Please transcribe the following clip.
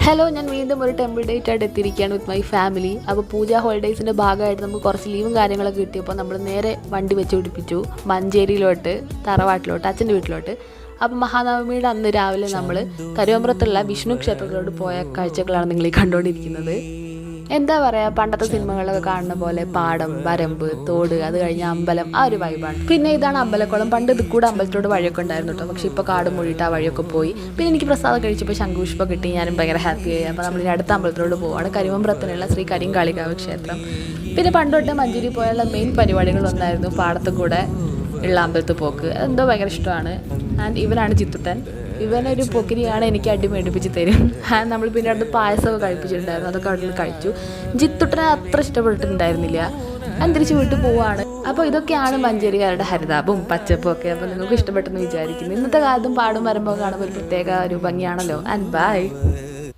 Hello, ഞാൻ വീണ്ടും ഒരു ടെമ്പിൾ ഡേറ്റ് ആയിട്ട് എത്തിയിരിക്കുകയാണ് വിത്ത് മൈ ഫാമിലി. അപ്പോൾ പൂജ ഹോളിഡേയ്സിൻ്റെ ഭാഗമായിട്ട് നമുക്ക് കുറച്ച് ലീവും കാര്യങ്ങളൊക്കെ കിട്ടിയപ്പോൾ നമ്മൾ നേരെ വണ്ടി വെച്ച് പിടിപ്പിച്ചു മഞ്ചേരിയിലോട്ട്, തറവാട്ടിലോട്ട്, അച്ഛൻ്റെ വീട്ടിലോട്ട്. അപ്പോൾ മഹാനവമിയുടെ അന്ന് രാവിലെ നമ്മൾ കരുവമ്പ്രത്തുള്ള വിഷ്ണു ക്ഷേത്രത്തിലോട്ട് പോയ കാഴ്ചകളാണ് നിങ്ങൾ ഈ കണ്ടുകൊണ്ടിരിക്കുന്നത്. എന്താ പറയുക, പണ്ടത്തെ സിനിമകളിലൊക്കെ കാണുന്ന പോലെ പാടം, വരമ്പ്, തോട്, അത് കഴിഞ്ഞ അമ്പലം, ആ ഒരു വൈബാണ്. പിന്നെ ഇതാണ് അമ്പലക്കുളം. പണ്ട് ഇത് കൂടെ അമ്പലത്തോട് വഴിയൊക്കെ ഉണ്ടായിരുന്നു കേട്ടോ, പക്ഷേ ഇപ്പോൾ കാട് മൂടിയിട്ട് ആ വഴിയൊക്കെ പോയി. പിന്നെ എനിക്ക് പ്രസാദം കഴിച്ചപ്പോൾ ശംഖുപുഷ്പം കിട്ടി, ഞാനും ഭയങ്കര ഹാപ്പിയായി. അപ്പോൾ നമ്മളിനി അടുത്ത അമ്പലത്തിലോട്ട് പോവുകയാണ്, കരുവമ്പ്രത്തിനുള്ള ശ്രീ കരിങ്കാളികാവ് ക്ഷേത്രം. പിന്നെ പണ്ട് തൊട്ട് മഞ്ചേരി പോയുള്ള മെയിൻ പരിപാടികളൊന്നായിരുന്നു പാടത്ത് കൂടെ ഉള്ള അമ്പലത്തിൽ പോക്ക്. അതെന്തോ ഭയങ്കര ഇഷ്ടമാണ്. ആൻഡ് ഇവനാണ് ജിത്തുട്ടൻ. ഇവനൊരു പൊക്കിരിയാണ്, എനിക്ക് അടി മേടിപ്പിച്ച് തരും. നമ്മൾ പിന്നെ അവിടുന്ന് പായസമൊക്കെ കഴിപ്പിച്ചിട്ടുണ്ടായിരുന്നു, അതൊക്കെ അവിടെ നിന്ന് കഴിച്ചു. ജിത്തുട്ടനെ അത്ര ഇഷ്ടപ്പെട്ടിട്ടുണ്ടായിരുന്നില്ല. ഞാൻ തിരിച്ച് വീട്ടിൽ പോവുകയാണ്. അപ്പോൾ ഇതൊക്കെയാണ് മഞ്ചേരിക്കാരുടെ ഹരിതാപവും പച്ചപ്പും ഒക്കെ. അപ്പോൾ നിങ്ങൾക്ക് ഇഷ്ടപ്പെട്ടെന്ന് വിചാരിക്കുന്നു. ഇന്നത്തെ കാലത്തും പാടും വരമ്പൊക്കെ കാണുമ്പോൾ ഒരു പ്രത്യേക ഒരു ഭംഗിയാണല്ലോ. And by.